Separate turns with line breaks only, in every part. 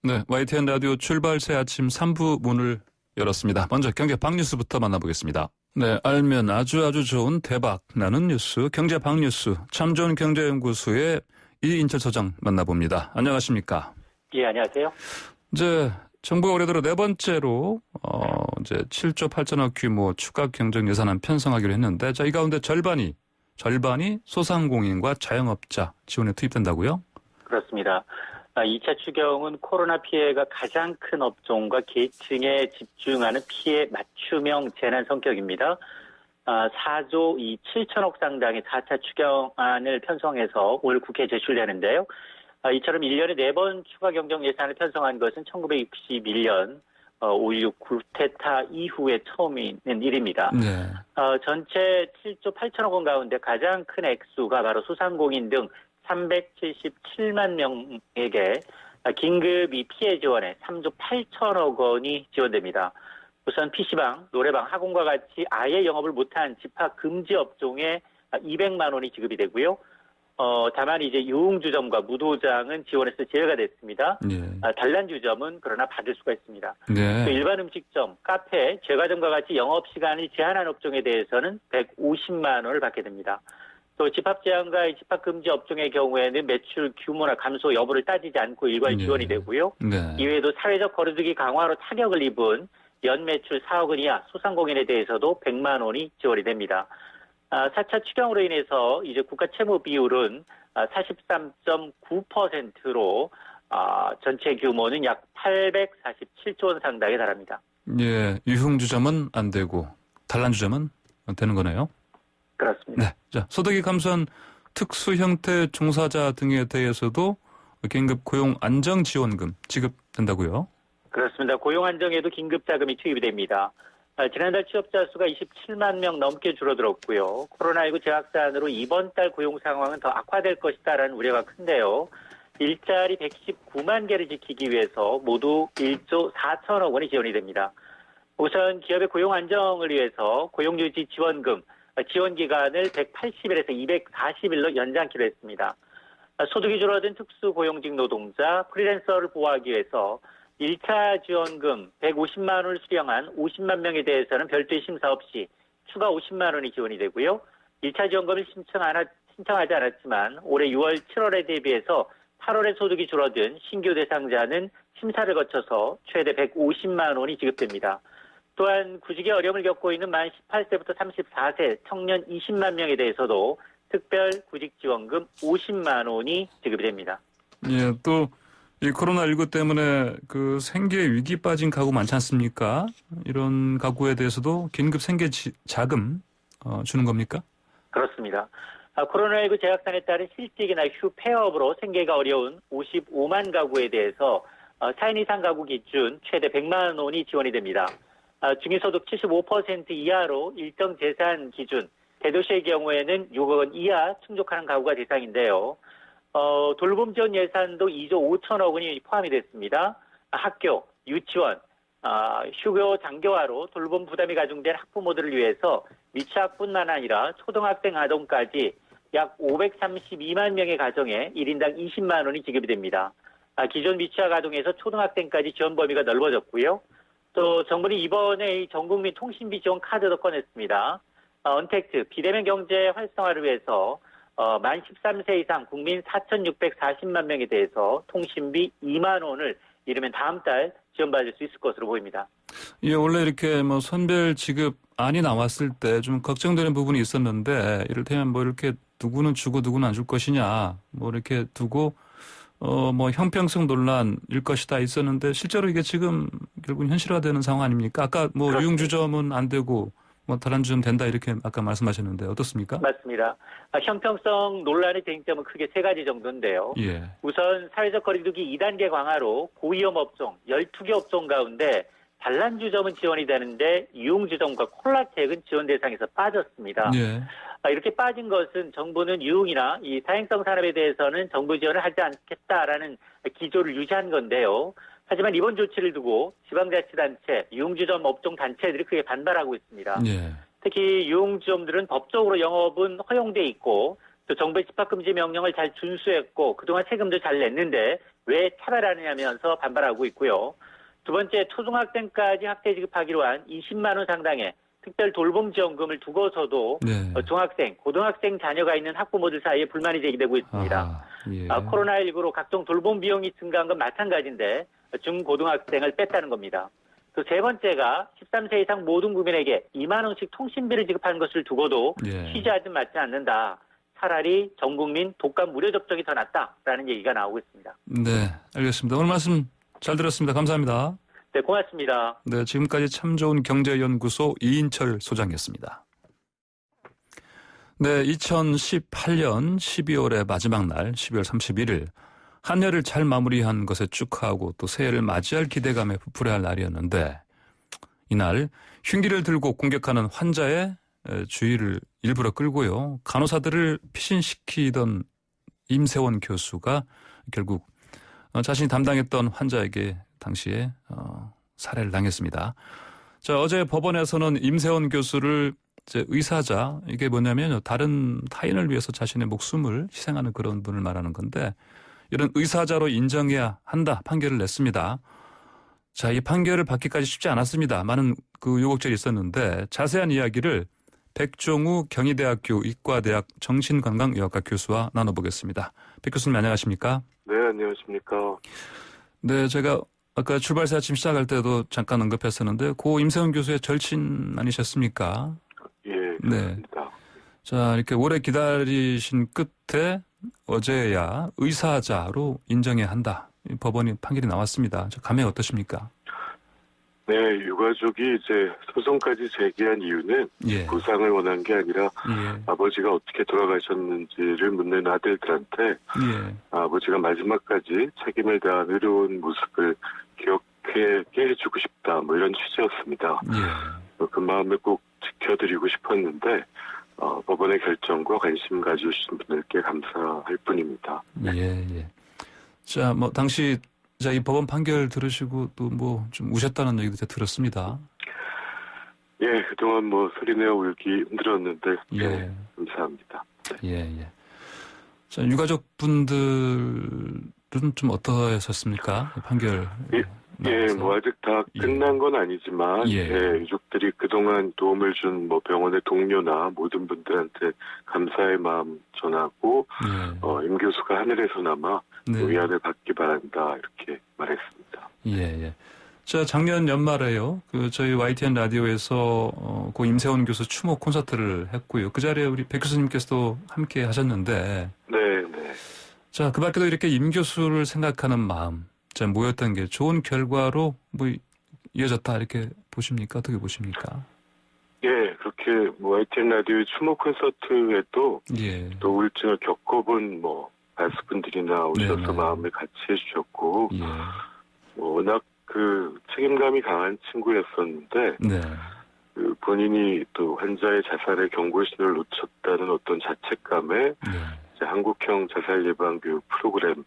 네, YTN 라디오 출발 새 아침 3부 문을 열었습니다. 먼저 경제 박뉴스부터 만나보겠습니다. 네, 알면 아주 좋은 대박 나는 뉴스, 경제 박뉴스, 참 좋은 경제연구소의 이인철 소장 만나봅니다. 안녕하십니까?
예, 안녕하세요.
이제 정부가 올해 들어 네 번째로 이제 7조 8천억 규모 추가 경정 예산안 편성하기로 했는데, 자, 이 가운데 절반이 소상공인과 자영업자 지원에 투입된다고요?
그렇습니다. 2차 추경은 코로나 피해가 가장 큰 업종과 계층에 집중하는 피해 맞춤형 재난 성격입니다. 4조 7천억 상당의 4차 추경안을 편성해서 올 국회에 제출되는데요. 이처럼 1년에 4번 추가 경정 예산을 편성한 것은 1961년 5.16 쿠데타 이후에 처음인 일입니다.
네.
전체 7조 8천억 원 가운데 가장 큰 액수가 바로 소상공인 등 377만 명에게 긴급 피해 지원에 3조 8천억 원이 지원됩니다. 우선 PC방, 노래방, 학원과 같이 아예 영업을 못한 집합 금지 업종에 200만 원이 지급이 되고요. 다만 이제 유흥주점과 무도장은 지원에서 제외가 됐습니다.
네.
단란주점은 그러나 받을 수가 있습니다.
네.
또 일반 음식점, 카페, 제과점과 같이 영업시간을 제한한 업종에 대해서는 150만 원을 받게 됩니다. 또 집합제한과 집합금지 업종의 경우에는 매출 규모나 감소 여부를 따지지 않고 일괄 지원이 되고요.
네.
이외에도 사회적 거리두기 강화로 타격을 입은 연매출 4억 원 이하 소상공인에 대해서도 100만 원이 지원이 됩니다. 4차 추경으로 인해서 이제 국가 채무 비율은 43.9%로 전체 규모는 약 847조 원 상당에 달합니다.
예, 유흥주점은 안 되고 단란주점은 되는 거네요.
그렇습니다.
네. 자, 소득이 감소한 특수 형태 종사자 등에 대해서도 긴급 고용 안정 지원금 지급된다고요?
그렇습니다. 고용 안정에도 긴급 자금이 투입이 됩니다. 지난달 취업자 수가 27만 명 넘게 줄어들었고요. 코로나19 재확산으로 이번 달 고용 상황은 더 악화될 것이다라는 우려가 큰데요. 일자리 119만 개를 지키기 위해서 모두 1조 4천억 원이 지원이 됩니다. 우선 기업의 고용 안정을 위해서 고용유지 지원금, 지원 기간을 180일에서 240일로 연장키로 했습니다. 소득이 줄어든 특수고용직 노동자, 프리랜서를 보호하기 위해서 1차 지원금 150만 원을 수령한 50만 명에 대해서는 별도의 심사 없이 추가 50만 원이 지원이 되고요. 1차 지원금을 신청하지 않았지만 올해 6월, 7월에 대비해서 8월에 소득이 줄어든 신규 대상자는 심사를 거쳐서 최대 150만 원이 지급됩니다. 또한 구직에 어려움을 겪고 있는 만 18세부터 34세 청년 20만 명에 대해서도 특별 구직 지원금 50만 원이 지급이 됩니다.
예, 또 이 코로나19 때문에 그 생계 위기 빠진 가구 많지 않습니까? 이런 가구에 대해서도 긴급 생계 자금 주는 겁니까?
그렇습니다. 코로나19 재확산에 따른 실직이나 휴폐업으로 생계가 어려운 55만 가구에 대해서 4인 이상 가구 기준 최대 100만 원이 지원이 됩니다. 중위소득 75% 이하로 일정 재산 기준, 대도시의 경우에는 6억 원 이하 충족하는 가구가 대상인데요. 돌봄 지원 예산도 2조 5천억 원이 포함이 됐습니다. 학교, 유치원, 휴교 장교화로 돌봄 부담이 가중된 학부모들을 위해서 미취학뿐만 아니라 초등학생 아동까지 약 532만 명의 가정에 1인당 20만 원이 지급이 됩니다. 기존 미취학 아동에서 초등학생까지 지원 범위가 넓어졌고요. 또 정부는 이번에 이 전국민 통신비 지원 카드도 꺼냈습니다. 언택트, 비대면 경제 활성화를 위해서 만 13세 이상 국민 4,640만 명에 대해서 통신비 2만 원을 이르면 다음 달 지원받을 수 있을 것으로 보입니다.
예, 원래 이렇게 뭐 선별 지급안이 나왔을 때 좀 걱정되는 부분이 있었는데, 이를테면 뭐 이렇게 누구는 주고 누구는 안 줄 것이냐, 뭐 이렇게 두고 뭐 형평성 논란일 것이다 있었는데, 실제로 이게 지금 결국은 현실화되는 상황 아닙니까? 아까 뭐
그렇습니다.
유흥주점은 안 되고 뭐 단란주점 된다 이렇게 아까 말씀하셨는데 어떻습니까?
맞습니다. 형평성 논란의 쟁점은 크게 세 가지 정도인데요.
예.
우선 사회적 거리두기 2단계 강화로 고위험 업종 12개 업종 가운데 단란주점은 지원이 되는데 유흥주점과 콜라텍은 지원 대상에서 빠졌습니다.
예.
이렇게 빠진 것은 정부는 유흥이나 이 사행성 산업에 대해서는 정부 지원을 하지 않겠다라는 기조를 유지한 건데요. 하지만 이번 조치를 두고 지방자치단체, 유흥주점 업종 단체들이 크게 반발하고 있습니다.
예.
특히 유흥주점들은 법적으로 영업은 허용돼 있고 또 정부의 집합금지 명령을 잘 준수했고 그동안 세금도 잘 냈는데 왜 차별하느냐면서 반발하고 있고요. 두 번째, 초중학생까지 학대 지급하기로 한 20만 원 상당의 특별 돌봄 지원금을 두고서도
네.
중학생, 고등학생 자녀가 있는 학부모들 사이에 불만이 제기되고 있습니다.
아하, 예.
코로나19로 각종 돌봄 비용이 증가한 건 마찬가지인데 중고등학생을 뺐다는 겁니다. 또 세 번째가 13세 이상 모든 국민에게 2만 원씩 통신비를 지급하는 것을 두고도
예.
취지하지 맞지 않는다. 차라리 전 국민 독감 무료 접종이 더 낫다라는 얘기가 나오고 있습니다.
네, 알겠습니다. 오늘 말씀 잘 들었습니다. 감사합니다.
네, 고맙습니다.
네, 지금까지 참 좋은 경제연구소 이인철 소장이었습니다. 네, 2018년 12월의 마지막 날 12월 31일 한 해를 잘 마무리한 것에 축하하고 또 새해를 맞이할 기대감에 부풀어야 할 날이었는데 이날 흉기를 들고 공격하는 환자의 주의를 일부러 끌고요. 간호사들을 피신시키던 임세원 교수가 결국 자신이 담당했던 환자에게 당시에 살해를 당했습니다. 자, 어제 법원에서는 임세원 교수를 의사자, 이게 뭐냐면 다른 타인을 위해서 자신의 목숨을 희생하는 그런 분을 말하는 건데 이런 의사자로 인정해야 한다 판결을 냈습니다. 자, 이 판결을 받기까지 쉽지 않았습니다. 많은 그 요곡절이 있었는데 자세한 이야기를 백종우 경희대학교 의과대학 정신건강의학과 교수와 나눠보겠습니다. 백 교수님 안녕하십니까?
네, 안녕하십니까.
네, 제가 아까 출발사 아침 시작할 때도 잠깐 언급했었는데 고 임세원 교수의 절친 아니셨습니까?
예,
네.
그렇습니다.
자, 이렇게 오래 기다리신 끝에 어제야 의사자로 인정해야 한다. 법원이 판결이 나왔습니다. 감회 어떠십니까?
네, 유가족이 이제 소송까지 제기한 이유는
예.
보상을 원한 게 아니라
예.
아버지가 어떻게 돌아가셨는지를 묻는 아들들한테
예.
아버지가 마지막까지 책임을 다한 의로운 모습을 기억하게 해주고 싶다. 뭐 이런 취지였습니다.
예.
그 마음을 꼭 지켜드리고 싶었는데 법원의 결정과 관심 가져주신 분들께 감사할 뿐입니다.
예. 예. 자, 뭐 당시 이 법원 판결 들으시고 또 뭐 좀 우셨다는 얘기도 제가 들었습니다.
예, 그동안 뭐 소리내어 울기 힘들었는데
예.
네, 감사합니다.
예, 예. 자, 유가족 분들은 좀 어떠셨습니까? 판결.
예, 뭐 아직 다 끝난 건 아니지만
예.
예, 유족들이 그동안 도움을 준 뭐 병원의 동료나 모든 분들한테 감사의 마음 전하고
예.
임 교수가 하늘에서나마
네.
위안을 받기 바란다 이렇게 말했습니다.
예, 예. 자, 작년 연말에요. 저희 YTN 라디오에서 고 임세원 교수 추모 콘서트를 했고요. 그 자리에 우리 백 교수님께서도 함께 하셨는데.
네, 네.
자, 그 밖에도 이렇게 임 교수를 생각하는 마음, 자, 모였던 게 좋은 결과로 뭐 이어졌다 이렇게 보십니까? 어떻게 보십니까?
예, 그렇게 뭐 YTN 라디오의 추모 콘서트에도
예.
또 우울증을 겪어본 뭐 가수분들이나 오셔서
네네.
마음을 같이 해주셨고
예.
뭐 워낙 그 책임감이 강한 친구였었는데
네.
그 본인이 또 환자의 자살의 경고신호를 놓쳤다는 어떤 자책감에
네.
이제 한국형 자살 예방 교육 프로그램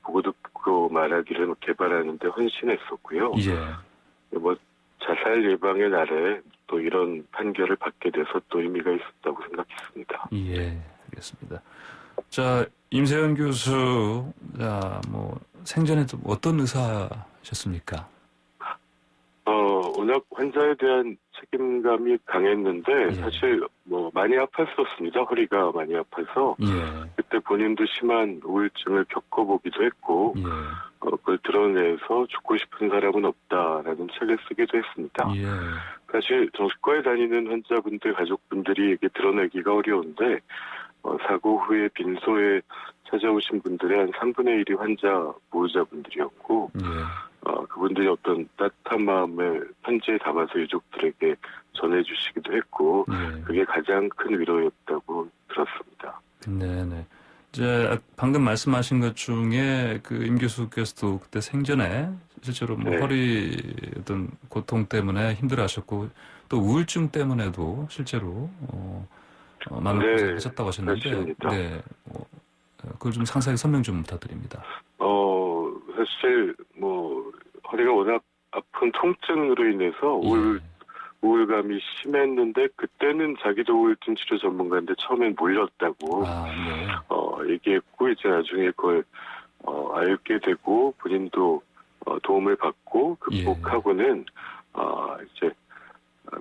보고 듣고 말하기를 개발하는데 헌신했었고요.
예.
뭐 자살 예방의 날에 또 이런 판결을 받게 돼서 또 의미가 있었다고 생각했습니다.
예. 알겠습니다. 자, 임세원 교수, 자, 뭐 생전에 좀 어떤 의사셨습니까?
워낙 환자에 대한 책임감이 강했는데
예.
사실 뭐 많이 아팠었습니다. 허리가 많이 아파서
예.
그때 본인도 심한 우울증을 겪어보기도 했고
예.
그걸 드러내서 죽고 싶은 사람은 없다라는 책을 쓰기도 했습니다.
예.
사실 정신과에 다니는 환자분들 가족분들이 이게 드러내기가 어려운데 사고 후에 빈소에 찾아오신 분들의 한 3분의 1이 환자 보호자분들이었고
예.
그분들이 어떤 따뜻한 마음을 편지에 담아서 유족들에게 전해주시기도 했고
예.
그게 가장 큰 위로였다고 들었습니다.
네네. 이제 방금 말씀하신 것 중에 그 임 교수께서도 그때 생전에 실제로 뭐
네.
허리 어떤 고통 때문에 힘들어하셨고 또 우울증 때문에도 실제로 많은
네,
고생을 하셨다고 하셨는데,
그렇습니다.
네, 그걸 좀 상세하게 설명 좀 부탁드립니다.
사실 뭐 허리가 워낙 아픈 통증으로 인해서
예.
우울감이 심했는데 그때는 자기도 우울증 치료 전문가인데 처음엔 몰렸다고
아, 네.
얘기했고 이제 나중에 그걸 알게 되고 본인도 도움을 받고
예.
극복하고는 이제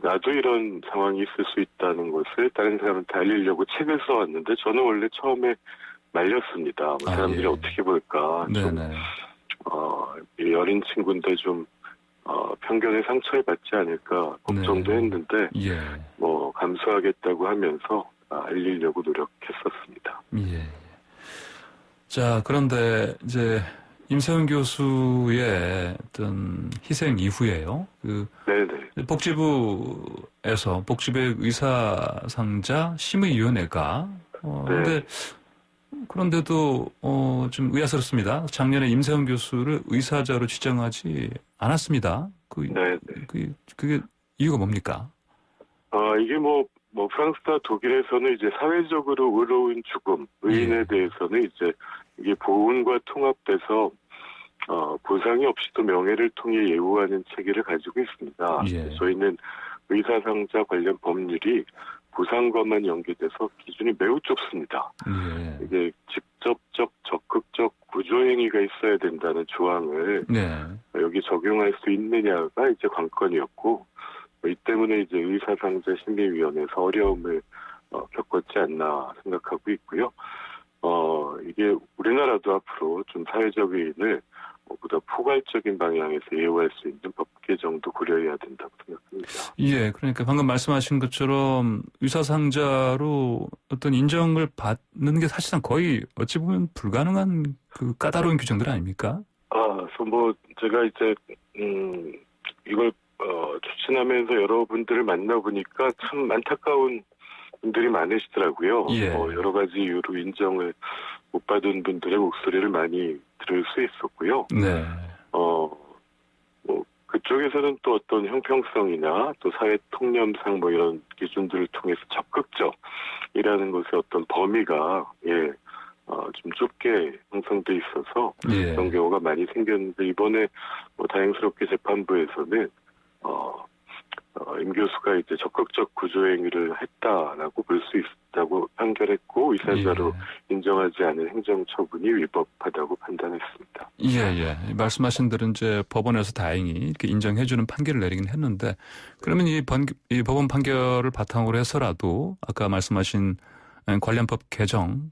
나도 이런 상황이 있을 수 있다는 것을 다른 사람한테 알리려고 책을 써왔는데 저는 원래 처음에 말렸습니다. 뭐 사람들이
예.
어떻게 볼까. 좀
네네.
이 어린 친구인데 좀 편견의 상처에 받지 않을까 걱정도
네.
했는데
예.
뭐 감수하겠다고 하면서 알리려고 노력했었습니다.
예. 자, 그런데 이제 임세훈 교수의 어떤 희생 이후에요.
네네.
복지부에서 복지부의 의사상자 심의위원회가 근데 그런데도 좀 의아스럽습니다. 작년에 임세훈 교수를 의사자로 지정하지 않았습니다.
네네.
그게 이유가 뭡니까?
이게 뭐 프랑스나 독일에서는 이제 사회적으로 의로운 죽음, 의인에
예.
대해서는 이제 이게 보훈과 통합돼서 보상이 없이도 명예를 통해 예우하는 체계를 가지고 있습니다.
예.
저희는 의사상자 관련 법률이 보상과만 연계돼서 기준이 매우 좁습니다.
예.
이게 직접적, 적극적 구조행위가 있어야 된다는 조항을
네.
여기 적용할 수 있느냐가 이제 관건이었고, 이 때문에 이제 의사상자 심의위원회에서 어려움을 겪었지 않나 생각하고 있고요. 이게 우리나라도 앞으로 좀 사회적 의인을 보다 포괄적인 방향에서 예우할 수 있는 법 개정도 고려해야 된다고 생각합니다.
예, 그러니까 방금 말씀하신 것처럼 의사상자로 어떤 인정을 받는 게 사실상 거의 어찌 보면 불가능한 그 까다로운 규정들 아닙니까?
그래서 뭐 제가 이제 이걸 추진하면서 여러분들을 만나보니까 참 안타까운 분들이 많으시더라고요.
예.
여러 가지 이유로 인정을 못 받은 분들의 목소리를 많이 들을 수 있었고요.
네.
뭐 그쪽에서는 또 어떤 형평성이나 또 사회 통념상 뭐 이런 기준들을 통해서 적극적이라는 것의 어떤 범위가 좀 좁게 형성돼 있어서
예.
그런 경우가 많이 생겼는데 이번에 뭐 다행스럽게 재판부에서는 임 교수가 이제 적극적 구조행위를 했다라고 볼 수 있다고 판결했고 의사자로 인정하지 않은 행정처분이 위법하다고 판단했습니다.
예. 말씀하신 대로 이제 법원에서 다행히 이렇게 인정해주는 판결을 내리긴 했는데 그러면 이 법원 판결을 바탕으로 해서라도 아까 말씀하신 관련 법 개정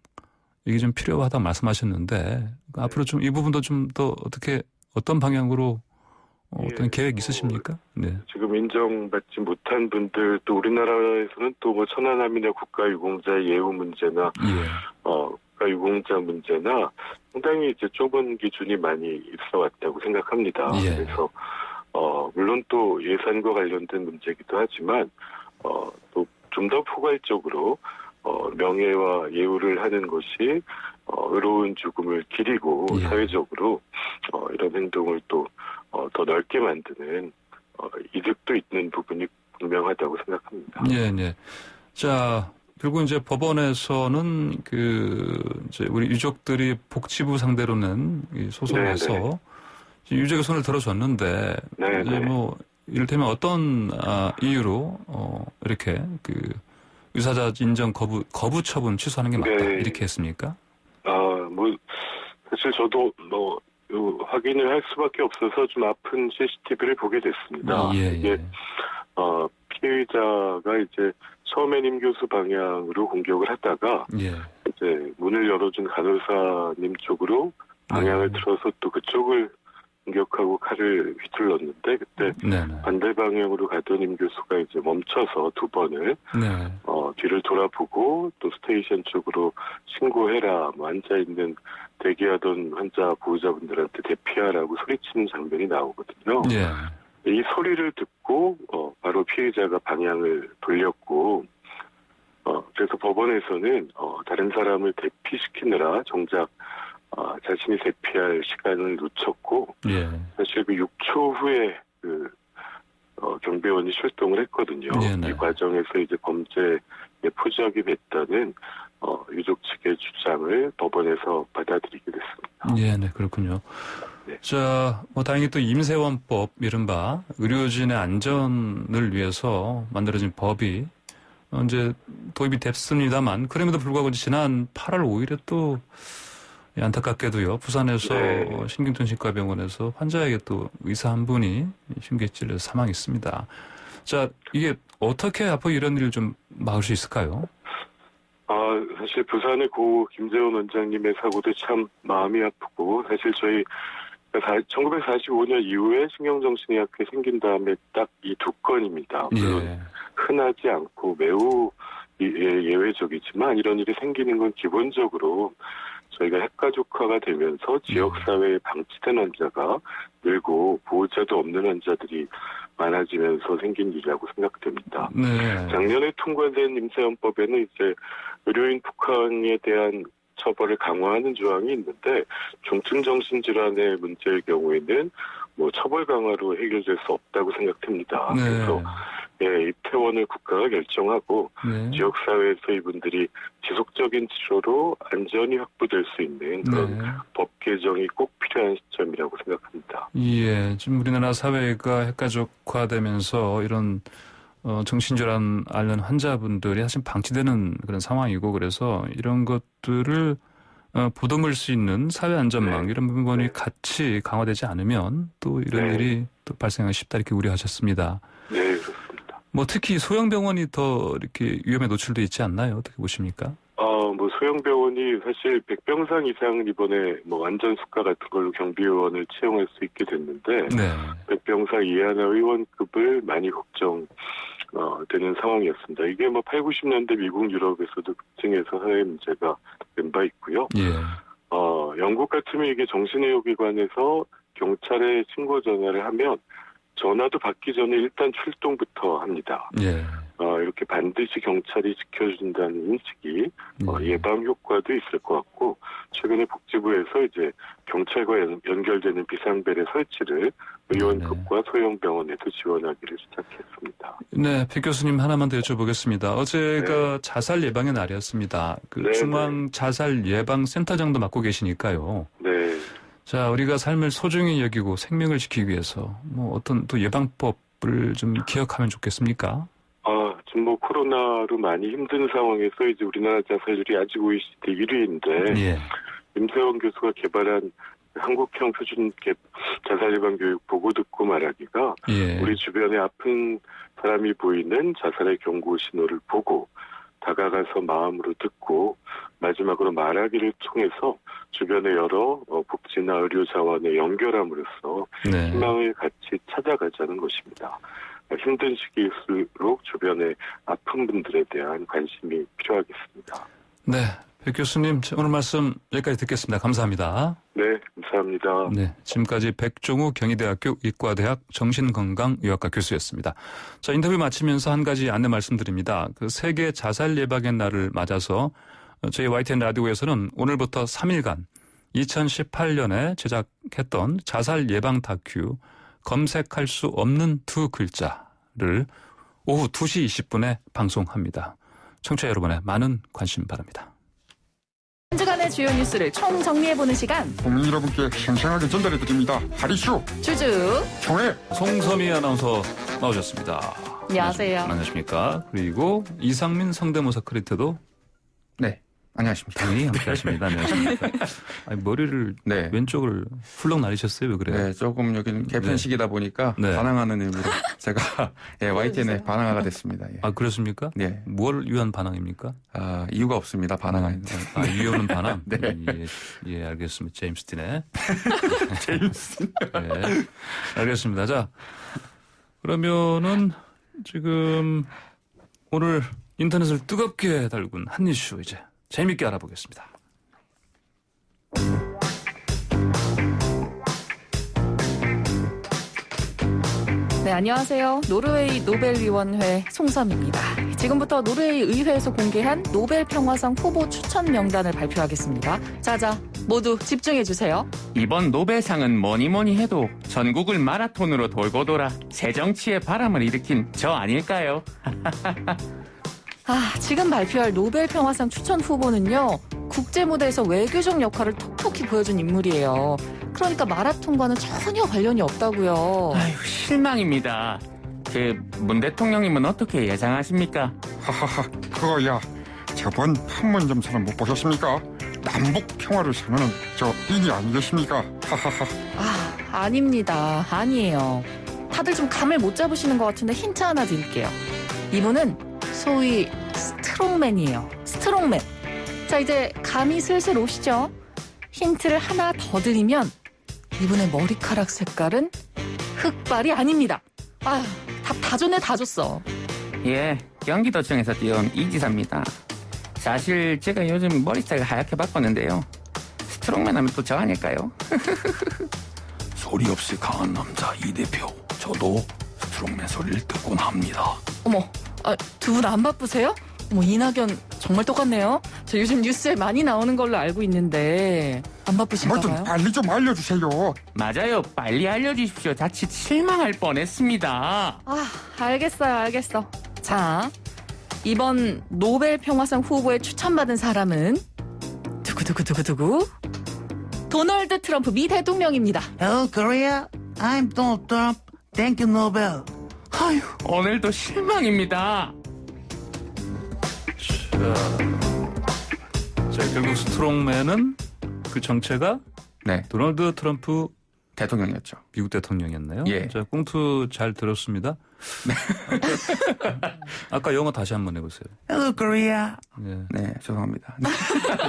이게 좀 필요하다 말씀하셨는데 앞으로 좀 이 부분도 좀 더 어떤 방향으로 어떤 계획 있으십니까? 네.
지금 인정받지 못한 분들 또 우리나라에서는 또 뭐 천안함이나 국가유공자 예우 문제나 국가유공자 문제나 상당히 이제 좁은 기준이 많이 있어 왔다고 생각합니다.
예.
그래서 물론 또 예산과 관련된 문제이기도 하지만 또 좀 더 포괄적으로 명예와 예우를 하는 것이 의로운 죽음을 기리고 사회적으로 이런 행동을 또 더 넓게 만드는 이득도 있는 부분이 분명하다고 생각합니다.
네. 자, 결국 이제 법원에서는 이제 우리 유족들이 복지부 상대로는 이 소송에서 유족의 손을 들어줬는데 이제 뭐 이를테면 어떤 이유로 이렇게 의사자 인정 거부 처분 취소하는 게 맞다 이렇게 했습니까?
뭐 사실 저도 확인을 할 수밖에 없어서 좀 아픈 CCTV를 보게 됐습니다. 이게 피해자가 이제 처음엔 임 교수 방향으로 공격을 하다가 이제 문을 열어준 간호사님 쪽으로 방향을 틀어서 또 그쪽을 공격하고 칼을 휘둘렀는데 그때 반대 방향으로 가던 임 교수가 이제 멈춰서 두 번을 뒤를 돌아보고 또 스테이션 쪽으로 신고해라 뭐 앉아있는 대기하던 환자 보호자분들한테 대피하라고 소리치는 장면이 나오거든요. 이 소리를 듣고 바로 피해자가 방향을 돌렸고 그래서 법원에서는 다른 사람을 대피시키느라 정작 자신이 대피할 시간을 놓쳤고 사실 그 6초 후에 경비원이 출동을 했거든요. 이 과정에서 이제 범죄에 포적이 됐다는 유족 측의 주장을 법원에서 받아들이게 됐습니다.
네, 그렇군요. 자, 다행히 또 임세원법 이른바 의료진의 안전을 위해서 만들어진 법이 이제 도입이 됐습니다만 그럼에도 불구하고 지난 8월 5일에 또 안타깝게도요. 부산에서
네.
신경정신과병원에서 환자에게 또 의사 한 분이 심계질에서 사망했습니다. 자, 이게 어떻게 앞으로 이런 일을 좀 막을 수 있을까요?
사실 부산의 고 김재원 원장님의 사고도 참 마음이 아프고 사실 저희 1945년 이후에 신경정신의학회 생긴 다음에 딱 이 두 건입니다. 물론
예.
흔하지 않고 매우 예외적이지만 이런 일이 생기는 건 기본적으로 저희가 핵가족화가 되면서 지역사회에 방치된 환자가 늘고 보호자도 없는 환자들이 많아지면서 생긴 일이라고 생각됩니다.
네.
작년에 통과된 임사헌법에는 이제 의료인 북한에 대한 처벌을 강화하는 조항이 있는데 중증 정신질환의 문제의 경우에는 뭐 처벌 강화로 해결될 수 없다고 생각됩니다.
네.
그래서 입퇴원을 국가가 결정하고
네.
지역사회에서 이분들이 지속적인 치료로 안전이 확보될 수 있는 그런
네.
법 개정이 꼭 필요한 시점이라고 생각합니다.
예, 지금 우리나라 사회가 핵가족화되면서 이런 정신질환 앓는 환자분들이 사실 방치되는 그런 상황이고 그래서 이런 것들을 보듬을 수 있는 사회안전망
네.
이런 부분이
네.
같이 강화되지 않으면 또 이런
네.
일이 또 발생하기 쉽다 이렇게 우려하셨습니다.
네, 그렇습니다.
뭐 특히 소형병원이 더 이렇게 위험에 노출돼 있지 않나요? 어떻게 보십니까?
뭐 소형병원이 사실 100병상 이상 이번에 뭐 안전수가 같은 걸로 경비의원을 채용할 수 있게 됐는데
네.
100병상 이하나 의원급을 많이 되는 상황이었습니다. 이게 뭐 8, 90년대 미국, 유럽에서도 급증해서 사회 문제가 된 바 있고요.
예.
영국 같으면 이게 정신의료기관에서 경찰에 신고 전화를 하면 전화도 받기 전에 일단 출동부터 합니다.
예.
이렇게 반드시 경찰이 지켜준다는 인식이
예.
예방 효과도 있을 것 같고 최근에 복지부에서 이제 경찰과 연결되는 비상벨의 설치를 의원급과 소형병원에도 지원하기를 시작했습니다.
네, 백 교수님 하나만 더 여쭤보겠습니다. 어제가 자살 예방의 날이었습니다.
네,
중앙 자살 예방 센터장도 맡고 계시니까요.
네.
자, 우리가 삶을 소중히 여기고 생명을 지키기 위해서 뭐 어떤 또 예방법을 좀 기억하면 좋겠습니까?
지금 뭐 코로나로 많이 힘든 상황에서 이제 우리나라 자살률이 아직 OECD 1위인데
예.
임세원 교수가 개발한 한국형 표준 자살 예방 교육 보고 듣고 말하기가
예.
우리 주변에 아픈 사람이 보이는 자살의 경고 신호를 보고 다가가서 마음으로 듣고 마지막으로 말하기를 통해서 주변의 여러 복지나 의료 자원에 연결함으로써
네.
희망을 같이 찾아가자는 것입니다. 힘든 시기일수록 주변의 아픈 분들에 대한 관심이 필요하겠습니다.
네, 백 교수님 오늘 말씀 여기까지 듣겠습니다. 감사합니다.
네, 감사합니다.
네, 지금까지 백종우 경희대학교 의과대학 정신건강의학과 교수였습니다. 자, 인터뷰 마치면서 한 가지 안내 말씀드립니다. 그 세계 자살 예방의 날을 맞아서 저희 YTN 라디오에서는 오늘부터 3일간 2018년에 제작했던 자살 예방 다큐 검색할 수 없는 두 글자를 오후 2시 20분에 방송합니다. 청취자 여러분의 많은 관심 바랍니다.
한 주간의 주요 뉴스를 총 정리해보는 시간.
국민 여러분께 생생하게 전달해드립니다. 하리쇼
주주.
총회.
송섬희 아나운서 나오셨습니다.
안녕하세요.
안녕하십니까. 그리고 이상민 성대모사 크리트도
네, 안녕하십니까.
당연히 함께하십니다. 안녕하십니까. 아니, 머리를
네.
왼쪽을 훌렁 나리셨어요. 왜 그래요?
네, 조금 여기는 개편식이다 보니까
네.
반항하는 의미로 제가 YTN에 반항하가 됐습니다. 예.
아, 그렇습니까?
네,
뭘 위한 반항입니까?
이유가 없습니다. 반항하는.
이유는 반항?
네.
예, 알겠습니다. 제임스 틴의.
제임스.
네, 알겠습니다. 자, 그러면은 지금 오늘 인터넷을 뜨겁게 달군 한 이슈 이제 재밌게 알아보겠습니다.
네, 안녕하세요. 노르웨이 노벨위원회 송섬입니다. 지금부터 노르웨이 의회에서 공개한 노벨 평화상 후보 추천 명단을 발표하겠습니다. 자자, 모두 집중해주세요.
이번 노벨상은 뭐니 해도 전국을 마라톤으로 돌고 돌아 새정치의 바람을 일으킨 저 아닐까요?
지금 발표할 노벨 평화상 추천 후보는요, 국제 무대에서 외교적 역할을 톡톡히 보여준 인물이에요. 그러니까 마라톤과는 전혀 관련이 없다고요.
아휴, 실망입니다. 문 대통령님은 어떻게 예상하십니까?
하하하, 그거야. 저번 판문점처럼 못 보셨습니까? 남북 평화를 상하는 저 인이 아니겠습니까? 하하하.
아닙니다. 아니에요. 다들 좀 감을 못 잡으시는 것 같은데 힌트 하나 드릴게요. 이분은 소위 스트롱맨이에요. 스트롱맨. 자, 이제 감이 슬슬 오시죠? 힌트를 하나 더 드리면 이분의 머리카락 색깔은 흑발이 아닙니다. 아휴, 답 다 줬네, 다 줬어.
예, 경기도청에서 뛰어온 이지사입니다. 사실 제가 요즘 머리 스타일 하얗게 바꿨는데요. 스트롱맨 하면 또 저 아닐까요?
소리 없이 강한 남자 이 대표. 저도 스트롱맨 소리를 듣곤 합니다.
어머, 두 분 안 바쁘세요? 어머, 이낙연 정말 똑같네요. 저 요즘 뉴스에 많이 나오는 걸로 알고 있는데 안 바쁘신가
뭐 좀
봐요?
빨리 좀 알려주세요.
맞아요. 빨리 알려주십시오. 자칫 실망할 뻔했습니다.
알겠어. 자, 이번 노벨 평화상 후보에 추천받은 사람은 두구두구 도널드 트럼프 미 대통령입니다.
Hello, Korea. I'm Donald Trump. Thank you, Nobel.
아휴, 오늘도 실망입니다.
자, 결국 스트롱맨은 그 정체가
네,
도널드 트럼프
대통령이었죠.
미국 대통령이었나요?
예.
자, 꽁투 잘 들었습니다. 아까 영어 다시 한번 해보세요.
Hello, Korea.
예.
네, 죄송합니다.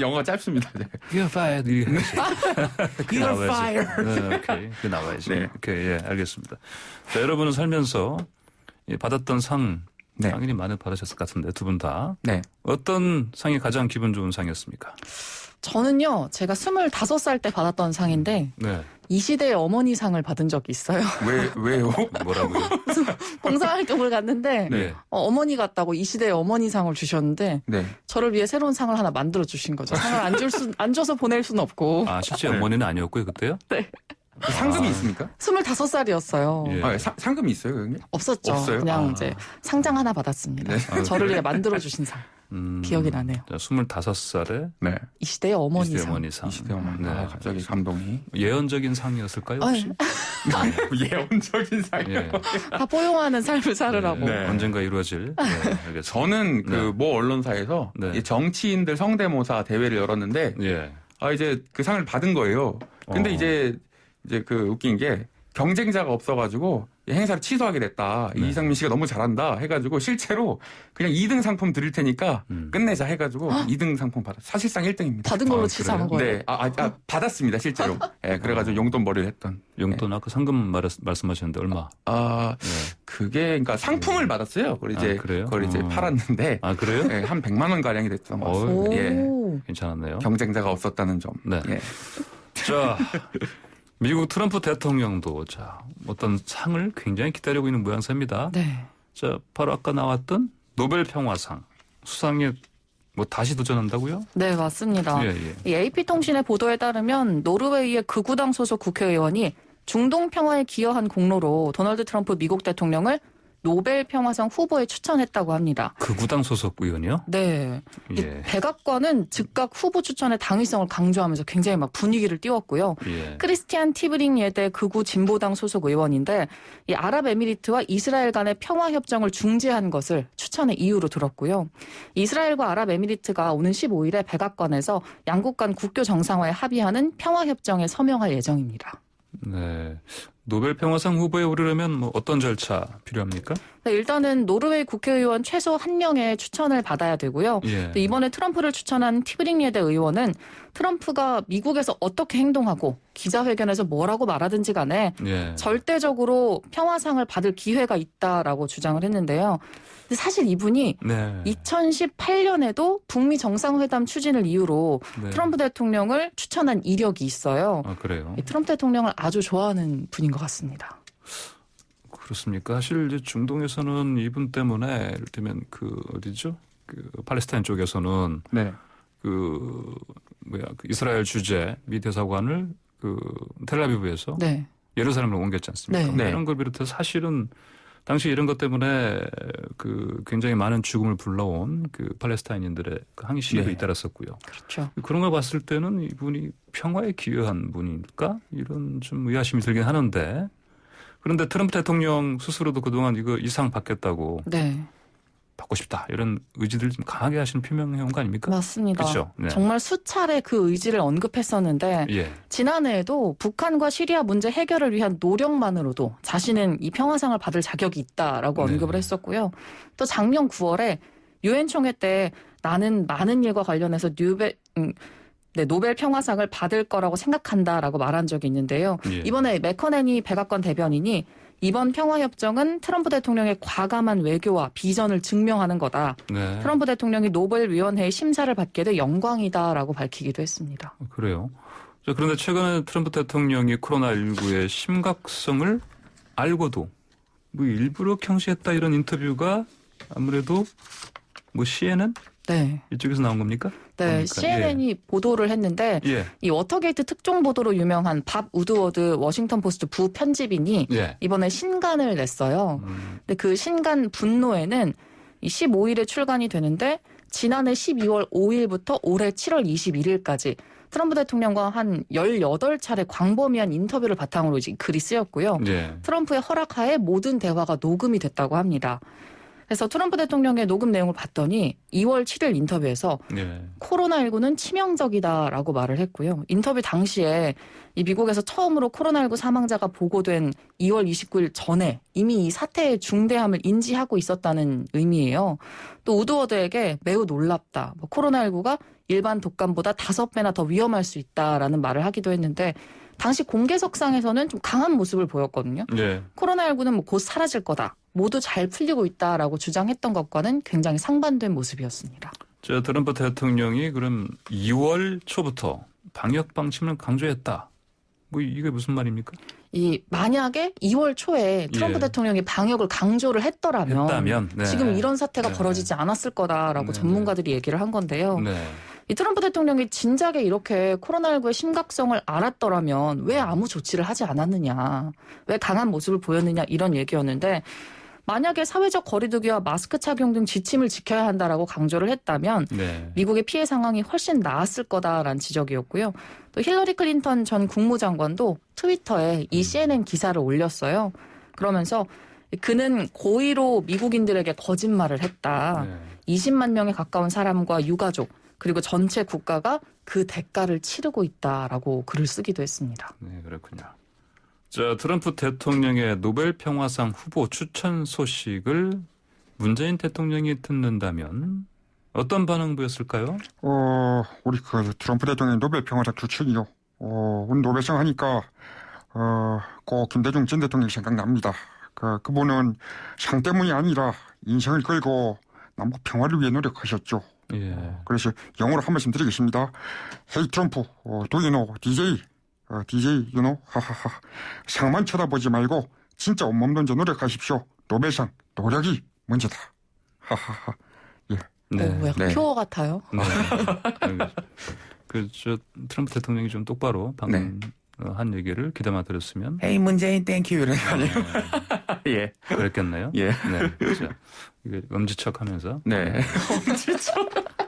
영어 짧습니다. 네.
You're fired. 이렇게
You're fired.
네, 오케이. 그 나와야지.
네.
오케이, 예, 알겠습니다. 자, 여러분은 살면서 받았던 상
네.
당연히 많이 받으셨을 것 같은데 두 분 다
네.
어떤 상이 가장 기분 좋은 상이었습니까?
저는요, 제가 25살 때 받았던 상인데
네.
이 시대의 어머니 상을 받은 적이 있어요.
왜요?
뭐라고요?
봉사활동을 갔는데
네.
어머니 같다고 이 시대의 어머니 상을 주셨는데
네.
저를 위해 새로운 상을 하나 만들어 주신 거죠. 상을 안 줘서 보낼 수는 없고.
아, 실제 어머니는 아니었고요, 그때요?
상금이 있습니까?
25살이었어요.
예.
상금이 있어요, 그게?
없었죠.
없어요?
그냥 이제 상장 하나 받았습니다.
네.
저를 위해 만들어 주신 상. 기억이 나네요.
자, 25살에
네.
이 시대의 어머니
이시대
상.
어머니 상.
20대 어머니.
네.
갑자기 감동이.
예언적인 상이었을까요, 혹시?
예언적인 상.
예.
다 포용하는 삶을 살으라고.
네.
언젠가 이루어질. 네, 알겠습니다.
저는 그
네.
모 언론사에서
네.
이 정치인들 성대모사 대회를 열었는데
예.
이제 그 상을 받은 거예요. 근데 이제 그 웃긴 게 경쟁자가 없어가지고 이 행사를 취소하게 됐다.
네.
이상민 씨가 너무 잘한다 해가지고 실제로 그냥 2등 상품 드릴 테니까 끝내자 해가지고 2등 상품 받았어요. 사실상 1등입니다.
받은 걸로
아,
치사한
그래요?
거예요.
네, 받았습니다 실제로. 예, 그래가지고 용돈벌이를 했던.
용돈 아까 상금 말씀하셨는데 얼마? 네.
그게 그러니까 상품을 받았어요. 그걸 이제
그래요?
그걸 이제 팔았는데
아, 그래요?
예, 한 100만 원 가량이 됐던 것 같아요.
오.
예,
괜찮았네요.
경쟁자가 없었다는 점.
네.
예.
자, 미국 트럼프 대통령도 자, 어떤 상을 굉장히 기다리고 있는 모양새입니다.
네.
자, 바로 아까 나왔던 노벨 평화상 수상에 뭐 다시 도전한다고요?
네, 맞습니다.
예.
이 AP통신의 보도에 따르면 노르웨이의 극우당 소속 국회의원이 중동 평화에 기여한 공로로 도널드 트럼프 미국 대통령을 노벨 평화상 후보에 추천했다고 합니다.
극우당 소속 의원이요?
네. 이
예.
백악관은 즉각 후보 추천의 당위성을 강조하면서 굉장히 막 분위기를 띄웠고요.
예.
크리스티안 티브링 예대 극우 진보당 소속 의원인데 이 아랍에미리트와 이스라엘 간의 평화 협정을 중지한 것을 추천의 이유로 들었고요. 이스라엘과 아랍에미리트가 오는 15일에 백악관에서 양국 간 국교 정상화에 합의하는 평화 협정에 서명할 예정입니다.
네. 노벨 평화상 후보에 오르려면 뭐 어떤 절차 필요합니까?
네, 일단은 노르웨이 국회의원 최소 1명의 추천을 받아야 되고요.
예.
이번에 트럼프를 추천한 티브링 예대 의원은 트럼프가 미국에서 어떻게 행동하고 기자회견에서 뭐라고 말하든지 간에
예.
절대적으로 평화상을 받을 기회가 있다라고 주장을 했는데요. 근데 사실 이분이
네.
2018년에도 북미 정상회담 추진을 이유로
네.
트럼프 대통령을 추천한 이력이 있어요.
아, 그래요?
이 트럼프 대통령을 아주 좋아하는 분인 것 같습니다.
그렇습니까? 사실 이제 중동에서는 이분 때문에 이를테면 그 어디죠? 그 팔레스타인 쪽에서는
네.
그 이스라엘 주재 미 대사관을 그 텔아비브에서
네.
예루살렘으로 옮겼지 않습니까?
네.
이런 걸 비롯해서 사실은 당시 이런 것 때문에 그 굉장히 많은 죽음을 불러온 그 팔레스타인인들의 그 항의 시위도
네.
잇따랐었고요.
그렇죠.
그런 걸 봤을 때는 이분이 평화에 기여한 분일까? 이런 좀 의아심이 들긴 하는데 그런데 트럼프 대통령 스스로도 그동안 이 상 받겠다고
네.
받고 싶다 이런 의지들 좀 강하게 하시는 표명해온 거 아닙니까?
맞습니다.
그렇죠. 네.
정말 수차례 그 의지를 언급했었는데
예.
지난해에도 북한과 시리아 문제 해결을 위한 노력만으로도 자신은 이 평화상을 받을 자격이 있다라고
네.
언급을 했었고요. 또 작년 9월에 유엔 총회 때 나는 많은 일과 관련해서 노벨 평화상을 받을 거라고 생각한다라고 말한 적이 있는데요.
예.
이번에 맥커네니 백악관 대변인이 이번 평화협정은 트럼프 대통령의 과감한 외교와 비전을 증명하는 거다.
네.
트럼프 대통령이 노벨위원회의 심사를 받게 돼 영광이다라고 밝히기도 했습니다.
그래요. 자, 그런데 최근에 트럼프 대통령이 코로나19의 심각성을 알고도 뭐 일부러 경시했다 이런 인터뷰가 아무래도 뭐 CNN
네.
이쪽에서 나온 겁니까?
네,
뭡니까?
CNN이 보도를 했는데
예.
이 워터게이트 특종 보도로 유명한 밥 우드워드 워싱턴 포스트 부편집인이
예.
이번에 신간을 냈어요. 근데 그 신간 분노에는 이 15일에 출간이 되는데 지난해 12월 5일부터 올해 7월 21일까지 트럼프 대통령과 한 18차례 광범위한 인터뷰를 바탕으로 이제 글이 쓰였고요.
예.
트럼프의 허락하에 모든 대화가 녹음이 됐다고 합니다. 그래서 트럼프 대통령의 녹음 내용을 봤더니 2월 7일 인터뷰에서
예.
코로나19는 치명적이다라고 말을 했고요. 인터뷰 당시에 이 미국에서 처음으로 코로나19 사망자가 보고된 2월 29일 전에 이미 이 사태의 중대함을 인지하고 있었다는 의미예요. 또 우드워드에게 매우 놀랍다. 코로나19가 일반 독감보다 5배나 더 위험할 수 있다라는 말을 하기도 했는데 당시 공개석상에서는 좀 강한 모습을 보였거든요.
예.
코로나19는 뭐 곧 사라질 거다. 모두 잘 풀리고 있다라고 주장했던 것과는 굉장히 상반된 모습이었습니다.
자, 트럼프 대통령이 그럼 2월 초부터 방역 방침을 강조했다. 뭐 이게 무슨 말입니까?
이 만약에 2월 초에 트럼프
예.
대통령이 방역을 강조를 했더라면
네.
지금 이런 사태가
네.
벌어지지 않았을 거다라고
네.
전문가들이 얘기를 한 건데요.
네.
이 트럼프 대통령이 진작에 이렇게 코로나19의 심각성을 알았더라면 왜 아무 조치를 하지 않았느냐, 왜 강한 모습을 보였느냐 이런 얘기였는데 만약에 사회적 거리두기와 마스크 착용 등 지침을 지켜야 한다라고 강조를 했다면
네.
미국의 피해 상황이 훨씬 나았을 거다라는 지적이었고요. 또 힐러리 클린턴 전 국무장관도 트위터에 이 CNN 기사를 올렸어요. 그러면서 그는 고의로 미국인들에게 거짓말을 했다.
네.
20만 명에 가까운 사람과 유가족 그리고 전체 국가가 그 대가를 치르고 있다라고 글을 쓰기도 했습니다.
네, 그렇군요. 자, 트럼프 대통령의 노벨 평화상 후보 추천 소식을 문재인 대통령이 듣는다면 어떤 반응 보였을까요?
우리 그 트럼프 대통령 노벨 평화상 추천이요. 우리 노벨상 하니까 꼭 김대중 전 대통령이 생각납니다. 그분은 상 때문이 아니라 인생을 걸고 남북 평화를 위해 노력하셨죠.
예.
그래서 영어로 한 말씀 드리겠습니다. Hey 트럼프, do you know DJ? DJ, you know? 하하하. 상만 쳐다보지 말고 진짜 온몸 던져 노력하십시오. 노벨상 노력이 먼저다. 하하하. 예.
네.
약간
네.
표어 같아요.
네. 저 트럼프 대통령이 좀 똑바로 방금 한 얘기를 귀담아 들었으면
헤이 문재인 땡큐 이런 거 아니에요? 예.
그랬겠네요.
예.
네. 자, 이게 엄지척하면서.
네.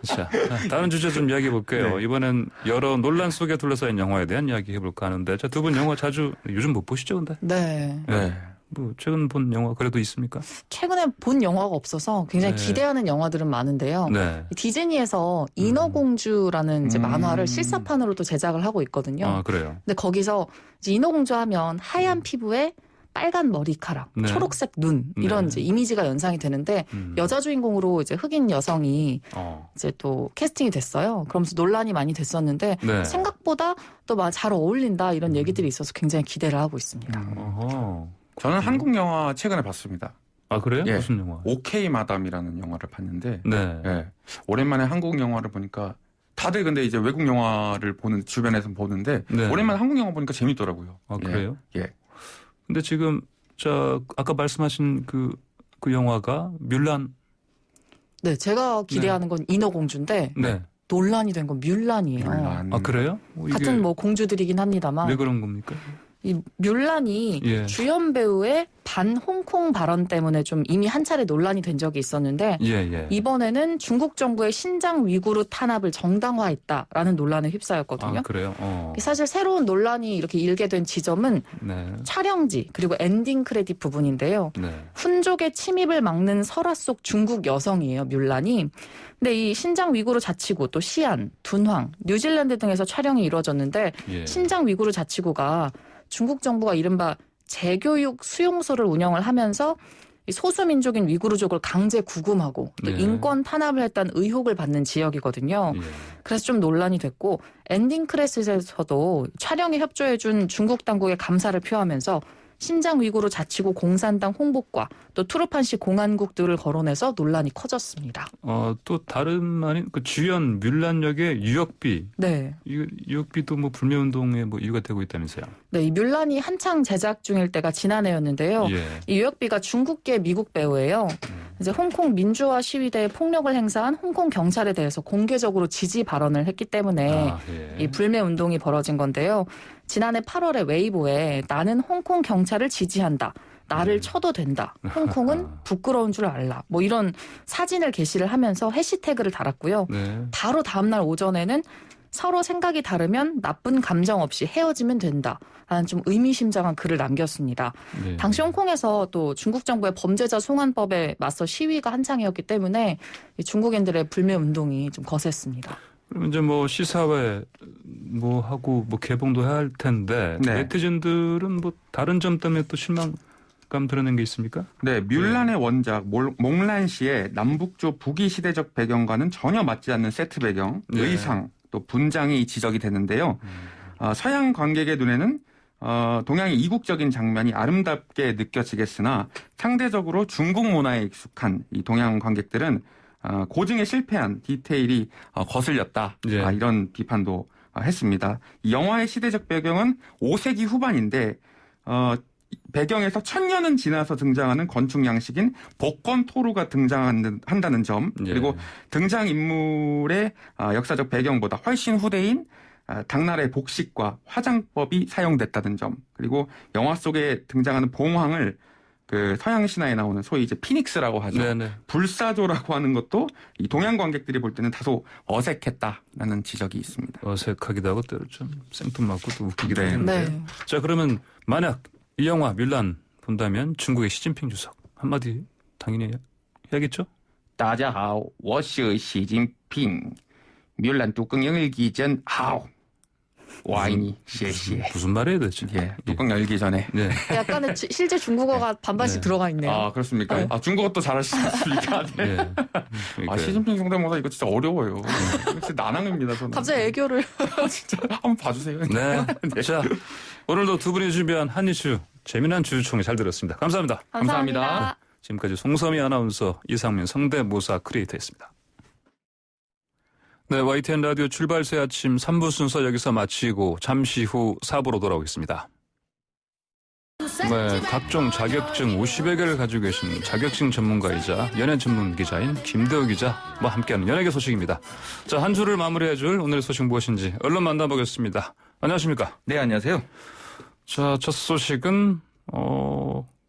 자, 다른 주제 좀 이야기해 볼게요.
네.
이번엔 여러 논란 속에 둘러싸인 영화에 대한 이야기 해볼까 하는데, 자, 두 분 영화 자주 요즘 못 보시죠, 근데?
네.
네.
뭐 최근 본 영화 그래도 있습니까?
최근에 본 영화가 없어서 굉장히
네.
기대하는 영화들은 많은데요.
네.
디즈니에서 인어공주라는 이제 만화를 실사판으로도 제작을 하고 있거든요.
아, 그래요.
근데 거기서 이제 인어공주 하면 하얀 피부에 빨간 머리카락,
네.
초록색 눈 이런
네.
이제 이미지가 연상이 되는데 여자 주인공으로 이제 흑인 여성이 이제 또 캐스팅이 됐어요. 그러면서 논란이 많이 됐었는데
네.
생각보다 또 잘 어울린다 이런 얘기들이 있어서 굉장히 기대를 하고 있습니다.
어허.
저는 한국 영화 최근에 봤습니다.
아, 그래요?
예.
무슨 영화?
오케이 마담이라는 영화를 봤는데
네.
예. 오랜만에 한국 영화를 보니까 다들 근데 이제 외국 영화를 보는 주변에서 보는데
네.
오랜만에 한국 영화 보니까 재밌더라고요.
아,
예.
그래요?
예.
근데 지금 아까 말씀하신 그 영화가 뮬란.
네, 제가 기대하는 건 인어공주인데
네.
논란이 된 건 뮬란이에요.
뮬란.
아, 그래요? 이게
같은 뭐 공주들이긴 합니다만
왜 그런 겁니까?
이 뮬란이
예.
주연 배우의 반 홍콩 발언 때문에 좀 이미 한 차례 논란이 된 적이 있었는데
예.
이번에는 중국 정부의 신장 위구르 탄압을 정당화했다라는 논란에 휩싸였거든요.
아, 그래요?
사실 새로운 논란이 이렇게 일게 된 지점은
네.
촬영지 그리고 엔딩 크레딧 부분인데요.
네.
훈족의 침입을 막는 설화 속 중국 여성이에요. 뮬란이. 근데 이 신장 위구르 자치구 또 시안, 둔황, 뉴질랜드 등에서 촬영이 이루어졌는데
예.
신장 위구르 자치구가 중국 정부가 이른바 재교육 수용소를 운영을 하면서 이 소수민족인 위구르족을 강제 구금하고 또
네.
인권 탄압을 했다는 의혹을 받는 지역이거든요.
예.
그래서 좀 논란이 됐고 엔딩 크레딧에서도 촬영에 협조해준 중국 당국에 감사를 표하면서 신장 위구르 자치구 공산당 홍보과 또 투르판시 공안국들을 거론해서 논란이 커졌습니다.
또 다름 아닌 그 주연 뮬란 역의 유역비.
네.
이 유역비도 뭐 불매운동의 뭐 이유가 되고 있다면서요?
네, 이 뮬란이 한창 제작 중일 때가 지난해였는데요.
예.
이 유역비가 중국계 미국 배우예요. 이제 홍콩 민주화 시위대에 폭력을 행사한 홍콩 경찰에 대해서 공개적으로 지지 발언을 했기 때문에
예.
이 불매 운동이 벌어진 건데요. 지난해 8월에 웨이보에 나는 홍콩 경찰을 지지한다. 나를 쳐도 된다. 홍콩은 부끄러운 줄 알라. 뭐 이런 사진을 게시를 하면서 해시태그를 달았고요.
네.
바로 다음날 오전에는 서로 생각이 다르면 나쁜 감정 없이 헤어지면 된다. 라는 좀 의미심장한 글을 남겼습니다.
네.
당시 홍콩에서 또 중국 정부의 범죄자 송환법에 맞서 시위가 한창이었기 때문에 이 중국인들의 불매 운동이 좀 거셌습니다.
그럼 이제 뭐 시사회 뭐 하고 뭐 개봉도 해야 할 텐데
네.
네티즌들은 뭐 다른 점 때문에 또 실망감 드러낸 게 있습니까?
네, 뮬란의 원작 몽란 씨의 남북조 북이 시대적 배경과는 전혀 맞지 않는 세트 배경,
네.
의상, 또 분장이 지적이 되는데요. 서양 관객의 눈에는 동양의 이국적인 장면이 아름답게 느껴지겠으나 상대적으로 중국 문화에 익숙한 이 동양 관객들은 고증에 실패한 디테일이 거슬렸다.
예.
이런 비판도 했습니다. 이 영화의 시대적 배경은 5세기 후반인데 배경에서 1000년은 지나서 등장하는 건축 양식인 복권 토루가 등장한다는 점,
예.
그리고 등장인물의 역사적 배경보다 훨씬 후대인 당나라의 복식과 화장법이 사용됐다는 점, 그리고 영화 속에 등장하는 봉황을 그 서양 신화에 나오는 소위 이제 피닉스라고 하죠.
네네.
불사조라고 하는 것도 이 동양 관객들이 볼 때는 다소 어색했다라는 지적이 있습니다.
어색하기도 하고 때로 좀 생뚱맞고 또 웃기기도
네.
하는데.
네.
자, 그러면 만약 이 영화 뮬란 본다면 중국의 시진핑 주석 한마디 당연히 해야겠죠?
大家好，我是习近平。뮬란 뚜껑 열기 전好，我爱你，谢谢。
무슨 말이에요 대체?
예, 뚜껑 열기 전에.
네.
약간의 실제 중국어가 반반씩
네.
들어가 있네요.
아, 그렇습니까?
네.
중국어 또 잘하시지 않습니까? 네.
네. 그러니까요.
시진핑 성대모사 이거 진짜 어려워요. 진짜 난항입니다, 저는.
갑자기 애교를.
진짜 한번 봐주세요.
네. 자, 오늘도 두 분이 준비한 한 이슈 재미난 주주총회 잘 들었습니다. 감사합니다.
감사합니다.
지금까지 송섬희 아나운서, 이상민 성대모사 크리에이터였습니다. 네, YTN 라디오 출발새 아침 3부 순서 여기서 마치고 잠시 후 4부로 돌아오겠습니다. 네, 각종 자격증 50여 개를 가지고 계신 자격증 전문가이자 연예 전문 기자인 김대우 기자와 함께하는 연예계 소식입니다. 자, 한 주를 마무리해줄 오늘의 소식 무엇인지 얼른 만나보겠습니다. 안녕하십니까?
네, 안녕하세요.
자, 첫 소식은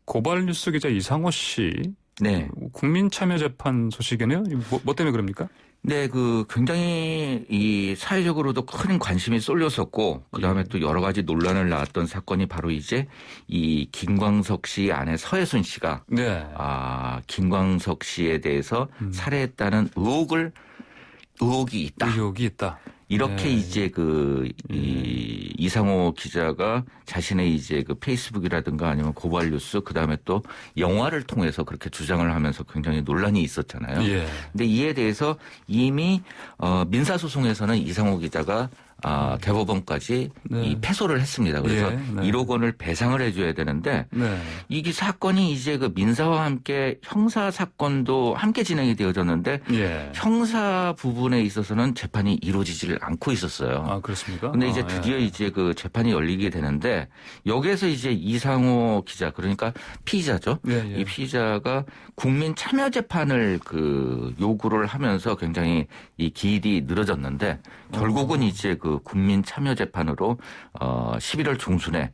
고발뉴스 기자 이상호 씨.
네.
국민참여재판 소식이네요. 뭐 때문에 그럽니까?
네, 굉장히 이 사회적으로도 큰 관심이 쏠렸었고, 그 다음에 또 여러 가지 논란을 낳았던 사건이 바로 이제 이 김광석 씨 아내 서혜순 씨가,
네.
김광석 씨에 대해서 살해했다는 의혹이 있다.
의혹이 있다.
이렇게
네.
이제 이상호 기자가 자신의 이제 페이스북이라든가 아니면 고발뉴스 그다음에 또 영화를 통해서 그렇게 주장을 하면서 굉장히 논란이 있었잖아요.
예.
근데 이에 대해서 이미 민사소송에서는 이상호 기자가 대법원까지
네.
이 패소를 했습니다. 그래서
예, 네.
1억 원을 배상을 해줘야 되는데
네.
이게 사건이 이제 민사와 함께 형사 사건도 함께 진행이 되어졌는데
예.
형사 부분에 있어서는 재판이 이루어지지를 않고 있었어요.
아, 그렇습니까?
근데 이제 드디어 이제 재판이 열리게 되는데 여기에서 이제 이상호 기자 그러니까 피의자죠.
예.
이 피의자가 국민 참여 재판을 요구를 하면서 굉장히 이 기일이 늘어졌는데 결국은 이제 국민 참여 재판으로 11월 중순에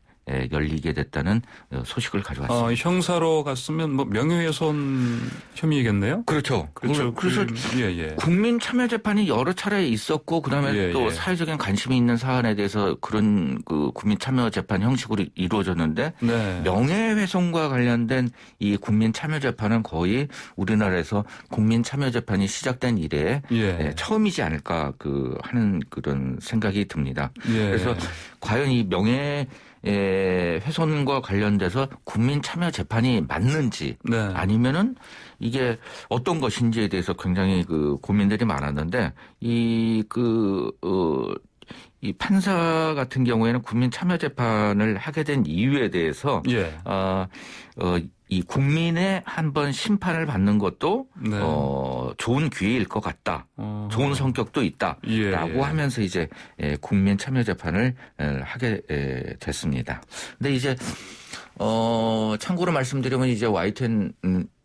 열리게 됐다는 소식을 가져왔습니다.
형사로 갔으면 뭐 명예훼손 혐의겠네요.
그렇죠.
그렇죠.
그래서
예.
국민 참여 재판이 여러 차례 있었고 그다음에 또 사회적인 관심이 있는 사안에 대해서 그런 그 국민 참여 재판 형식으로 이루어졌는데
네.
명예훼손과 관련된 이 국민 참여 재판은 거의 우리나라에서 국민 참여 재판이 시작된 이래 처음이지 않을까 하는 그런 생각이 듭니다. 그래서 과연 이 훼손과 관련돼서 국민 참여 재판이 맞는지 아니면은 이게 어떤 것인지에 대해서 굉장히 고민들이 많았는데 이 판사 같은 경우에는 국민 참여 재판을 하게 된 이유에 대해서 이 국민의 한번 심판을 받는 것도 좋은 기회일 것 같다. 좋은 성격도 있다라고 하면서 이제 국민 참여 재판을 하게 됐습니다. 근데 이제 참고로 말씀드리면 이제 YTN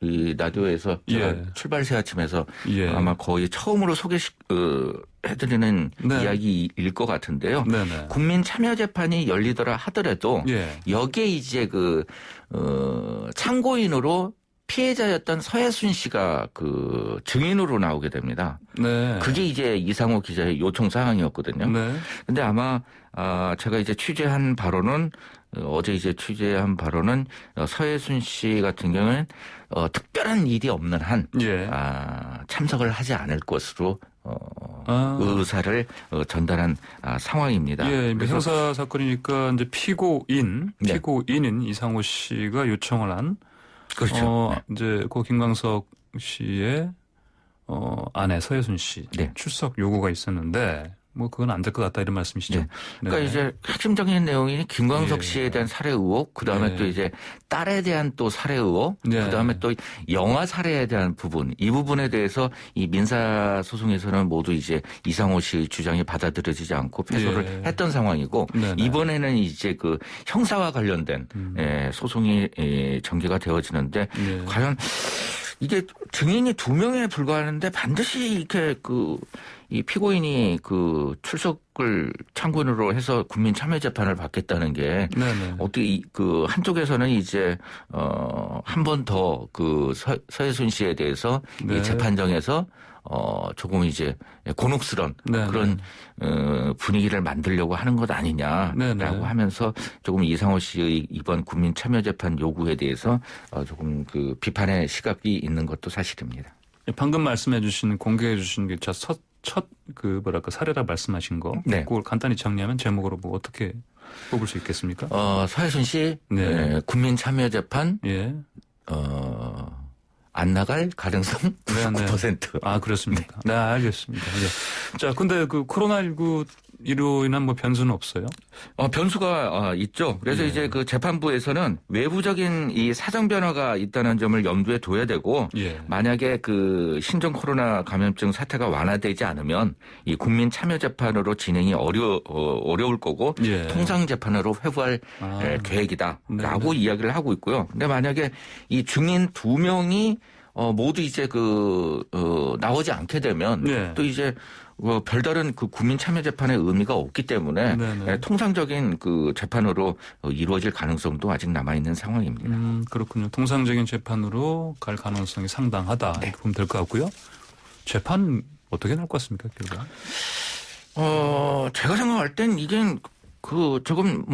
이 라디오에서 제가 출발새 아침에서 아마 거의 처음으로 해드리는 이야기일 것 같은데요. 국민 참여 재판이 열리더라 하더라도 여기에 이제 참고인으로 피해자였던 서혜순 씨가 증인으로 나오게 됩니다. 그게 이제 이상호 기자의 요청 사항이었거든요. 근데 아마 제가 이제 취재한 바로는 서혜순 씨 같은 경우는 특별한 일이 없는 한 참석을 하지 않을 것으로 의사를 전달한 상황입니다.
그래서 형사 사건이니까 이제 피고인인 이상호 씨가 요청을 한 이제 고 김광석 씨의 아내 서혜순 씨 출석 요구가 있었는데 뭐 그건 안 될 것 같다 이런 말씀이시죠?
그러니까 이제 핵심적인 내용이 김광석 씨에 대한 살해 의혹, 그 다음에 또 이제 딸에 대한 또 살해 의혹, 그 다음에 또 영아 살해에 대한 부분, 이 부분에 대해서 이 민사 소송에서는 모두 이제 이상호 씨의 주장이 받아들여지지 않고 패소를 했던 상황이고 이번에는 이제 형사와 관련된 소송이 전개가 되어지는데 과연 이게 증인이 2명에 불과하는데 반드시 이렇게 이 피고인이 출석을 참고인으로 해서 국민 참여 재판을 받겠다는 게 어떻게 한쪽에서는 이제 한 번 더 서혜순 씨에 대해서 이 재판정에서 조금 이제 곤혹스런 그런 분위기를 만들려고 하는 것 아니냐라고 하면서 조금 이상호 씨의 이번 국민 참여 재판 요구에 대해서 조금 비판의 시각이 있는 것도 사실입니다.
방금 말씀해 주신 공개해 주신 게 첫 사례라 말씀하신 거 그걸 간단히 정리하면 제목으로 뭐 어떻게 뽑을 수 있겠습니까?
서혜순 씨 국민 참여 재판 안 나갈 가능성 99%.
아, 그렇습니까? 네, 알겠습니다. 자, 근데 코로나19로 인한 뭐 변수는 없어요?
변수가 있죠. 그래서 이제 재판부에서는 외부적인 이 사정 변화가 있다는 점을 염두에 둬야 되고 만약에 신종 코로나 감염증 사태가 완화되지 않으면 이 국민 참여 재판으로 진행이 어려울 거고 통상 재판으로 회부할 계획이다라고 이야기를 하고 있고요. 근데 만약에 이 증인 2명이 모두 이제 나오지 않게 되면 또 이제 별다른 국민 참여 재판의 의미가 없기 때문에 통상적인 재판으로 이루어질 가능성도 아직 남아 있는 상황입니다.
그렇군요. 통상적인 재판으로 갈 가능성이 상당하다. 이렇게 보면 될 것 같고요. 재판 어떻게 나올 것 같습니까, 결과?
제가 생각할 땐 이게 조금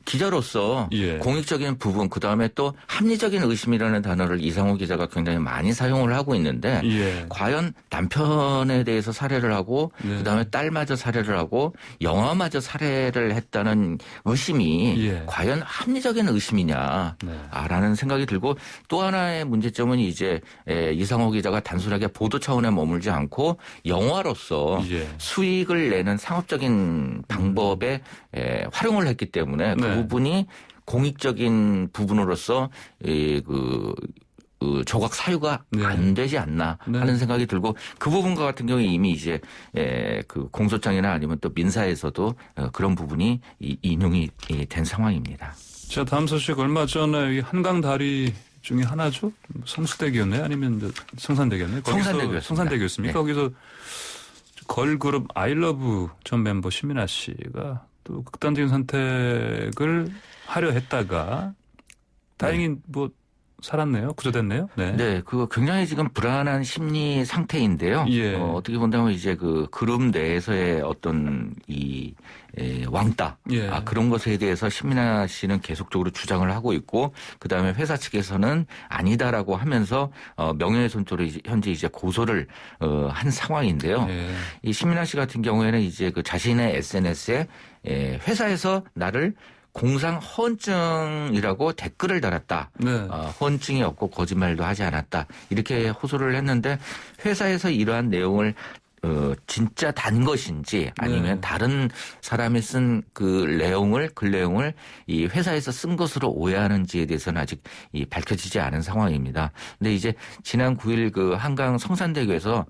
기자로서 공익적인 부분, 그 다음에 또 합리적인 의심이라는 단어를 이상호 기자가 굉장히 많이 사용을 하고 있는데 과연 남편에 대해서 살해를 하고 그 다음에 딸마저 살해를 하고 영아마저 살해를 했다는 의심이 과연 합리적인 의심이냐라는 생각이 들고 또 하나의 문제점은 이제 이상호 기자가 단순하게 보도 차원에 머물지 않고 영화로서 수익을 내는 상업적인 방법에 활용을 했기 때문에 그 부분이 공익적인 부분으로서 조각 사유가 안 되지 않나 하는 생각이 들고 그 부분과 같은 경우에 이미 이제 공소장이나 아니면 또 민사에서도 그런 부분이 인용이 된 상황입니다.
자, 다음 소식 얼마 전에 한강 다리 중에 하나죠? 성수대교였나요? 아니면 성산대교였나요? 성산대교였습니까? 거기서 걸그룹 아이러브 전 멤버 심민아 씨가 또 극단적인 선택을 하려 했다가 다행히 뭐 살았네요. 구조됐네요. 네.
네, 그거 굉장히 지금 불안한 심리 상태인데요.
예.
어떻게 본다면 이제 그 그룹 내에서의 어떤 왕따,
예.
그런 것에 대해서 신민아 씨는 계속적으로 주장을 하고 있고, 그 다음에 회사 측에서는 아니다라고 하면서 명예훼손죄로 현재 이제 고소를 한 상황인데요.
예.
이 신민아 씨 같은 경우에는 이제 그 자신의 SNS에 회사에서 나를 공상 허언증이라고 댓글을 달았다.
네.
허언증이 없고 거짓말도 하지 않았다. 이렇게 호소를 했는데 회사에서 이러한 내용을 진짜 단 것인지 아니면
네.
다른 사람이 쓴 글 내용을 이 회사에서 쓴 것으로 오해하는지에 대해서는 아직 밝혀지지 않은 상황입니다. 근데 이제 지난 9일 그 한강 성산대교에서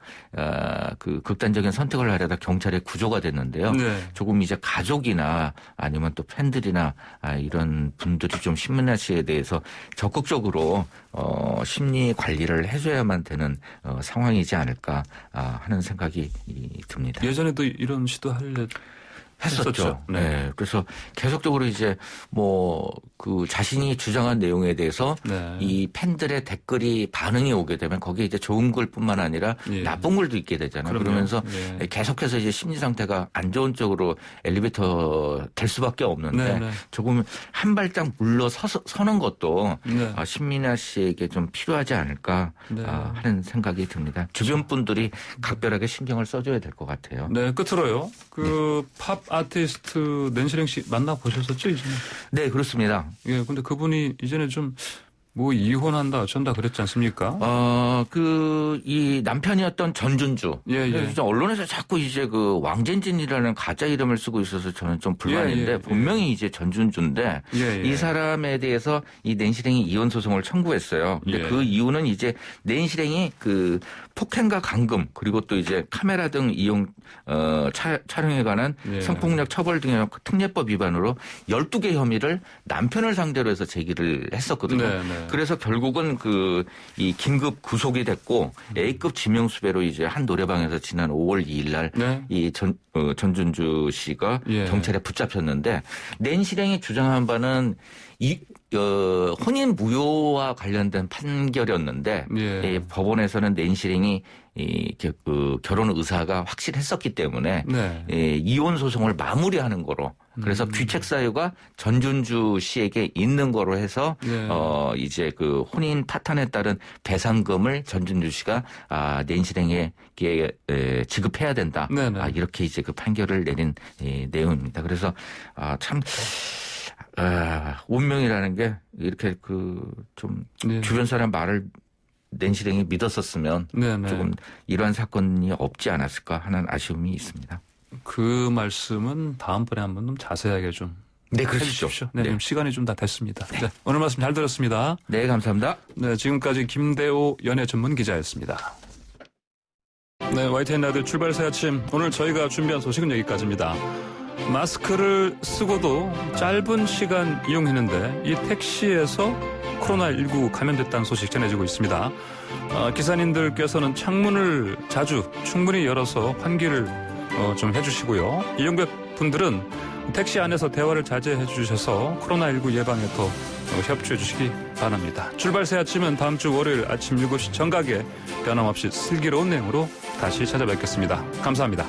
그 극단적인 선택을 하려다 경찰에 구조가 됐는데요.
네.
조금 이제 가족이나 아니면 또 팬들이나 이런 분들이 좀 신민아 씨에 대해서 적극적으로 심리 관리를 해줘야만 되는 상황이지 않을까 하는 생각이 듭니다.
예전에도 이런 시도 하려
했었죠.
네.
네. 그래서 계속적으로 이제 그 자신이 주장한 내용에 대해서
네.
이 팬들의 댓글이 반응이 오게 되면 거기에 이제 좋은 글뿐만 아니라
예.
나쁜 글도 있게 되잖아요.
그럼요.
그러면서
예.
계속해서 이제 심리 상태가 안 좋은 쪽으로 엘리베이터 될 수밖에 없는데
네, 네.
조금 한 발짝 물러서는 것도
네.
신민아 씨에게 좀 필요하지 않을까
네.
하는 생각이 듭니다. 주변 분들이 각별하게 신경을 써줘야 될 것 같아요.
네, 끝으로요. 팝 아티스트 낸시랭 씨 만나보셨었죠, 이전에?
네, 그렇습니다.
예, 근데 그분이 이전에 좀 이혼한다, 어쩐다 그랬지 않습니까?
이 남편이었던 전준주.
예, 예.
진짜 언론에서 자꾸 이제 그 왕젠진이라는 가짜 이름을 쓰고 있어서 저는 좀 불만인데
예, 예,
분명히 이제 전준주인데
예, 예.
이 사람에 대해서 이 낸시랭이 이혼 소송을 청구했어요. 근데
예.
그 이유는 이제 낸시랭이 그 폭행과 감금 그리고 또 이제 카메라 등 이용 촬영에 관한
예.
성폭력 처벌 등의 특례법 위반으로 12개 혐의를 남편을 상대로 해서 제기를 했었거든요.
네, 네.
그래서 결국은 이 긴급 구속이 됐고 A급 지명수배로 이제 한 노래방에서 지난 5월 2일 날 이
네.
전준주 씨가
예.
경찰에 붙잡혔는데 낸시랭이 주장한 바는 혼인 무효와 관련된 판결이었는데
예.
법원에서는 낸시랭이 결혼 의사가 확실했었기 때문에
네.
이혼 소송을 마무리하는 거로 그래서 귀책 사유가 전준주 씨에게 있는 거로 해서
네.
이제 그 혼인 파탄에 따른 배상금을 전준주 씨가 낸시랭에게 지급해야 된다.
네, 네.
이렇게 이제 그 판결을 내린 내용입니다. 그래서 참 운명이라는 게 이렇게 좀
네.
주변 사람 말을 낸시랭이 믿었었으면
네, 네.
조금 이러한 사건이 없지 않았을까 하는 아쉬움이 있습니다.
그 말씀은 다음번에 한번 좀 자세하게 좀
그러시죠.
해주십시오. 네,
네.
지금 시간이 좀 다 됐습니다. 네, 오늘 말씀 잘 들었습니다.
네, 감사합니다.
네, 지금까지 김대호 연예 전문 기자였습니다. 네, YTN 라디오 출발새 아침. 오늘 저희가 준비한 소식은 여기까지입니다. 마스크를 쓰고도 짧은 시간 이용했는데 이 택시에서 코로나19 감염됐다는 소식 전해지고 있습니다. 기사님들께서는 창문을 자주 충분히 열어서 환기를 좀 해주시고요. 이용객 분들은 택시 안에서 대화를 자제해 주셔서 코로나19 예방에 더 협조해 주시기 바랍니다. 출발새 아침은 다음 주 월요일 아침 7시 정각에 변함없이 슬기로운 내용으로 다시 찾아뵙겠습니다. 감사합니다.